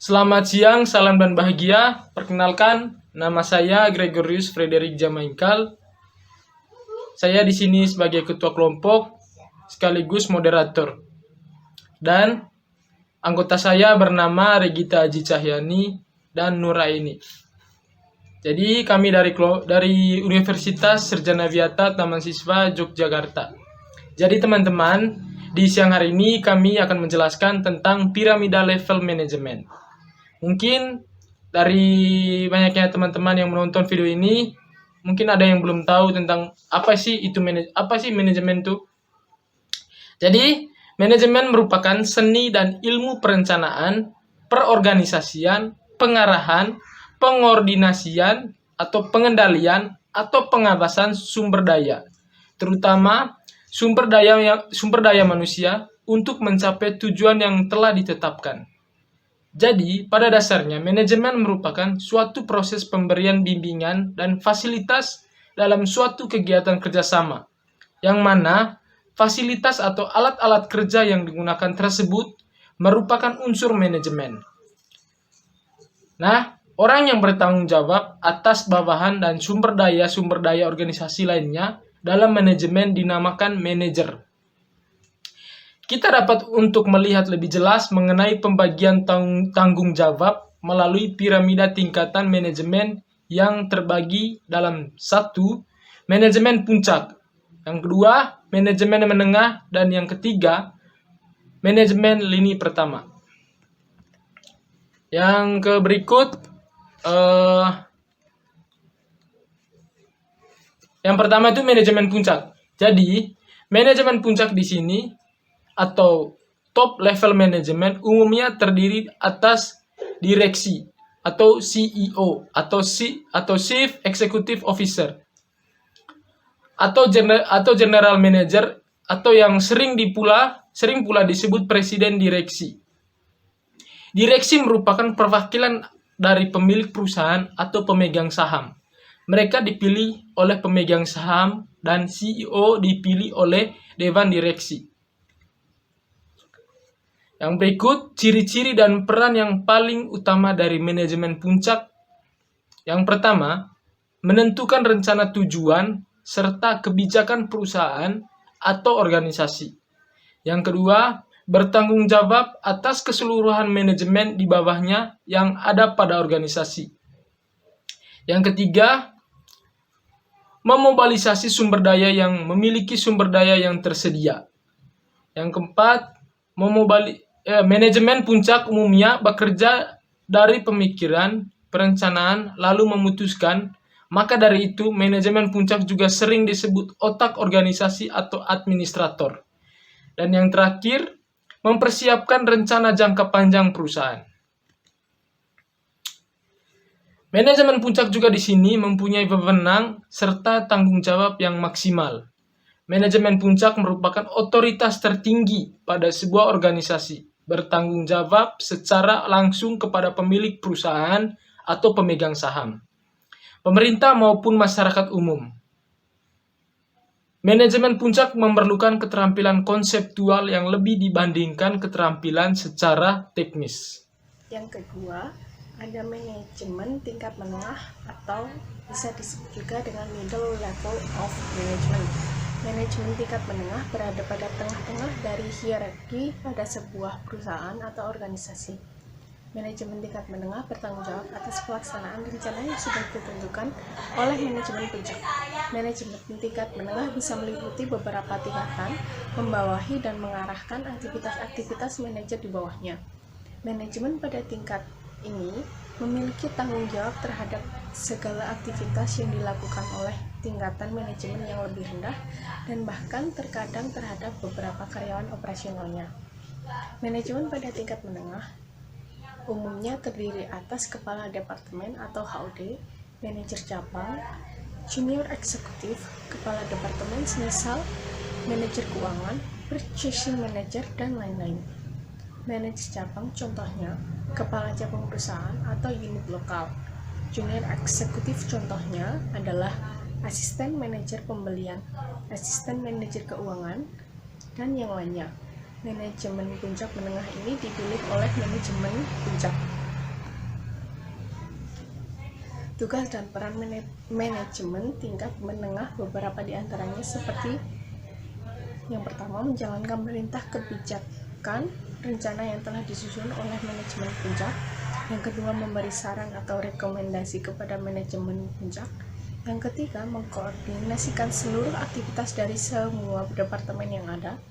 Selamat siang, salam dan bahagia. Perkenalkan, nama saya Gregorius Frederick Jamaikal. Saya di sini sebagai ketua kelompok sekaligus moderator. Dan anggota saya bernama Regita Aji Cahyani dan Nuraini. Jadi kami dari Universitas Serjana Viata Taman Siswa Yogyakarta. Jadi teman-teman, di siang hari ini kami akan menjelaskan tentang piramida level manajemen. Mungkin dari banyaknya teman-teman yang menonton video ini, mungkin ada yang belum tahu tentang apa sih manajemen itu. Jadi, manajemen merupakan seni dan ilmu perencanaan, perorganisasian, pengarahan, pengordinasian, atau pengendalian atau pengawasan sumber daya, terutama sumber daya manusia untuk mencapai tujuan yang telah ditetapkan. Jadi, pada dasarnya, manajemen merupakan suatu proses pemberian bimbingan dan fasilitas dalam suatu kegiatan kerjasama, yang mana fasilitas atau alat-alat kerja yang digunakan tersebut merupakan unsur manajemen. Nah, orang yang bertanggung jawab atas bawahan dan sumber daya organisasi lainnya dalam manajemen dinamakan manajer. Kita dapat untuk melihat lebih jelas mengenai pembagian tanggung jawab melalui piramida tingkatan manajemen yang terbagi dalam 1. Manajemen puncak, yang kedua manajemen menengah, dan yang ketiga manajemen lini pertama. Yang berikut yang pertama itu manajemen puncak. Jadi manajemen puncak di sini atau top level management umumnya terdiri atas direksi atau CEO atau Chief Executive Officer atau General Manager atau yang sering pula disebut presiden direksi. Direksi merupakan perwakilan dari pemilik perusahaan atau pemegang saham. Mereka dipilih oleh pemegang saham dan CEO dipilih oleh dewan direksi. Yang berikut, ciri-ciri dan peran yang paling utama dari manajemen puncak. Yang pertama, menentukan rencana tujuan serta kebijakan perusahaan atau organisasi. Yang kedua, bertanggung jawab atas keseluruhan manajemen di bawahnya yang ada pada organisasi. Yang ketiga, memobilisasi sumber daya yang memiliki sumber daya yang tersedia. Yang keempat, manajemen puncak umumnya bekerja dari pemikiran, perencanaan, lalu memutuskan. Maka dari itu, manajemen puncak juga sering disebut otak organisasi atau administrator. Dan yang terakhir, mempersiapkan rencana jangka panjang perusahaan. Manajemen puncak juga di sini mempunyai wewenang serta tanggung jawab yang maksimal. Manajemen puncak merupakan otoritas tertinggi pada sebuah organisasi, bertanggung jawab secara langsung kepada pemilik perusahaan atau pemegang saham, pemerintah maupun masyarakat umum. Manajemen puncak memerlukan keterampilan konseptual yang lebih dibandingkan keterampilan secara teknis. Yang kedua, ada manajemen tingkat menengah atau bisa disebut juga dengan middle level of management. Manajemen tingkat menengah berada pada tengah-tengah dari hierarki pada sebuah perusahaan atau organisasi. Manajemen tingkat menengah bertanggung jawab atas pelaksanaan rencana yang sudah ditentukan oleh manajemen puncak. Manajemen tingkat menengah bisa meliputi beberapa tingkatan, membawahi dan mengarahkan aktivitas-aktivitas manajer di bawahnya. Manajemen pada tingkat ini memiliki tanggung jawab terhadap segala aktivitas yang dilakukan oleh tingkatan manajemen yang lebih rendah dan bahkan terkadang terhadap beberapa karyawan operasionalnya. Manajemen pada tingkat menengah umumnya terdiri atas kepala departemen atau HOD, manajer cabang, junior eksekutif, kepala departemen semisal manajer keuangan, purchasing manager, dan lain-lain. Manajer cabang contohnya kepala cabang perusahaan atau unit lokal. Junior eksekutif contohnya adalah asisten manajer pembelian, asisten manajer keuangan, dan yang lainnya. Manajemen puncak menengah ini dipilih oleh manajemen puncak. Tugas dan peran manajemen tingkat menengah beberapa di antaranya seperti yang pertama, menjalankan perintah kebijakan rencana yang telah disusun oleh manajemen puncak. Yang kedua, memberi saran atau rekomendasi kepada manajemen puncak. Yang ketiga, mengkoordinasikan seluruh aktivitas dari semua departemen yang ada.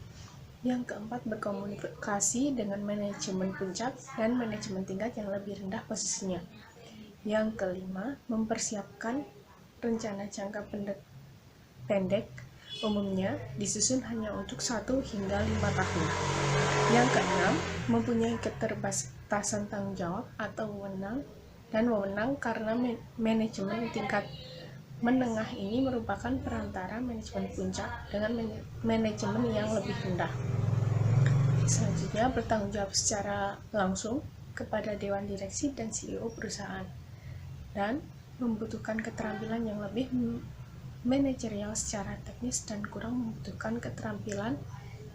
Yang keempat, berkomunikasi dengan manajemen puncak dan manajemen tingkat yang lebih rendah posisinya. Yang kelima, mempersiapkan rencana jangka pendek, umumnya disusun hanya untuk 1 hingga 5 tahun. Yang keenam, mempunyai keterbatasan tanggung jawab atau wewenang karena manajemen tingkat menengah ini merupakan perantara manajemen puncak dengan manajemen yang lebih rendah. Selanjutnya, bertanggung jawab secara langsung kepada dewan direksi dan CEO perusahaan, dan membutuhkan keterampilan yang lebih manajerial secara teknis dan kurang membutuhkan keterampilan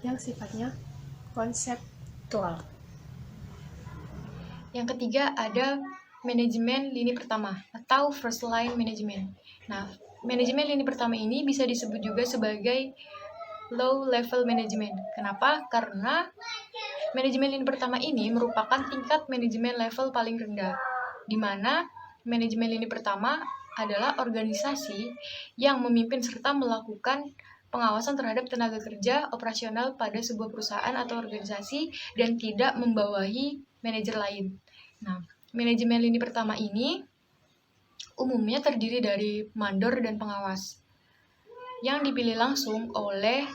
yang sifatnya konseptual. Yang ketiga ada manajemen lini pertama atau first line management. Nah, manajemen lini pertama ini bisa disebut juga sebagai low level management. Kenapa? Karena manajemen lini pertama ini merupakan tingkat manajemen level paling rendah, di mana manajemen lini pertama adalah organisasi yang memimpin serta melakukan pengawasan terhadap tenaga kerja operasional pada sebuah perusahaan atau organisasi dan tidak membawahi manajer lain. Nah, manajemen lini pertama ini umumnya terdiri dari mandor dan pengawas yang dipilih langsung oleh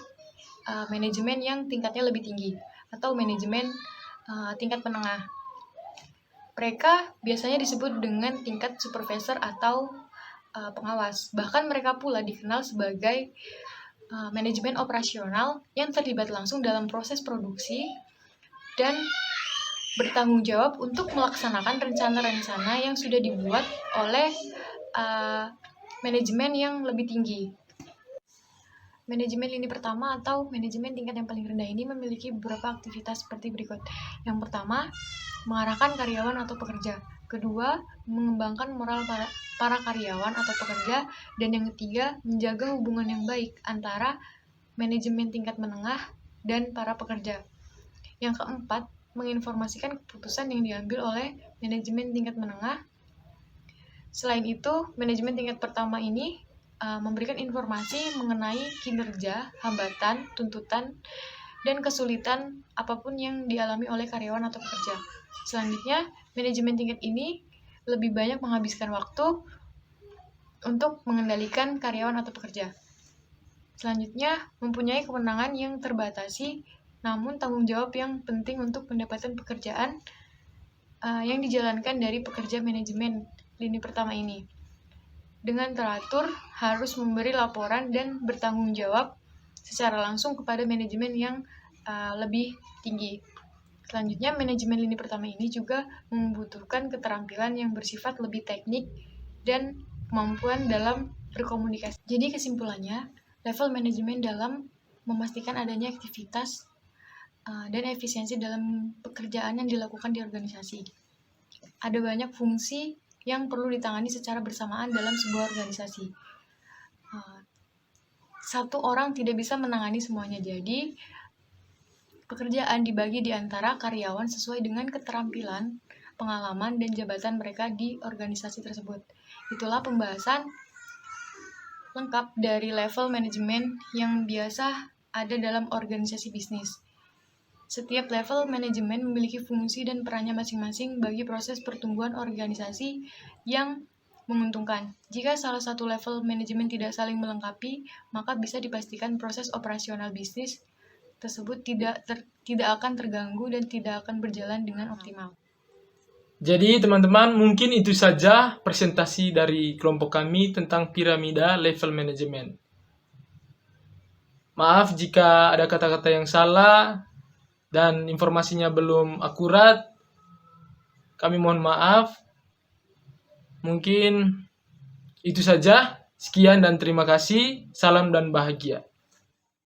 manajemen yang tingkatnya lebih tinggi atau manajemen tingkat menengah. Mereka biasanya disebut dengan tingkat supervisor atau pengawas. Bahkan mereka pula dikenal sebagai manajemen operasional yang terlibat langsung dalam proses produksi dan bertanggung jawab untuk melaksanakan rencana-rencana yang sudah dibuat oleh manajemen yang lebih tinggi. Manajemen lini pertama atau manajemen tingkat yang paling rendah ini memiliki beberapa aktivitas seperti berikut. Yang pertama, mengarahkan karyawan atau pekerja. Kedua, mengembangkan moral para karyawan atau pekerja. Dan yang ketiga, menjaga hubungan yang baik antara manajemen tingkat menengah dan para pekerja. Yang keempat, menginformasikan keputusan yang diambil oleh manajemen tingkat menengah. Selain itu, manajemen tingkat pertama ini memberikan informasi mengenai kinerja, hambatan, tuntutan, dan kesulitan apapun yang dialami oleh karyawan atau pekerja. Selanjutnya, manajemen tingkat ini lebih banyak menghabiskan waktu untuk mengendalikan karyawan atau pekerja. Selanjutnya, mempunyai kewenangan yang terbatasi, namun tanggung jawab yang penting untuk pendapatan pekerjaan yang dijalankan dari pekerja manajemen lini pertama ini. Dengan teratur, harus memberi laporan dan bertanggung jawab secara langsung kepada manajemen yang lebih tinggi. Selanjutnya, manajemen lini pertama ini juga membutuhkan keterampilan yang bersifat lebih teknik dan kemampuan dalam berkomunikasi. Jadi kesimpulannya, level manajemen dalam memastikan adanya aktivitas dan efisiensi dalam pekerjaan yang dilakukan di organisasi. Ada banyak fungsi yang perlu ditangani secara bersamaan dalam sebuah organisasi. Satu orang tidak bisa menangani semuanya, jadi pekerjaan dibagi di antara karyawan sesuai dengan keterampilan, pengalaman, dan jabatan mereka di organisasi tersebut. Itulah pembahasan lengkap dari level manajemen yang biasa ada dalam organisasi bisnis. Setiap level manajemen memiliki fungsi dan perannya masing-masing bagi proses pertumbuhan organisasi yang menguntungkan. Jika salah satu level manajemen tidak saling melengkapi, maka bisa dipastikan proses operasional bisnis tersebut tidak akan terganggu dan tidak akan berjalan dengan optimal. Jadi teman-teman, mungkin itu saja presentasi dari kelompok kami tentang piramida level manajemen. Maaf jika ada kata-kata yang salah dan informasinya belum akurat, kami mohon maaf. Mungkin itu saja. Sekian dan terima kasih. Salam dan bahagia.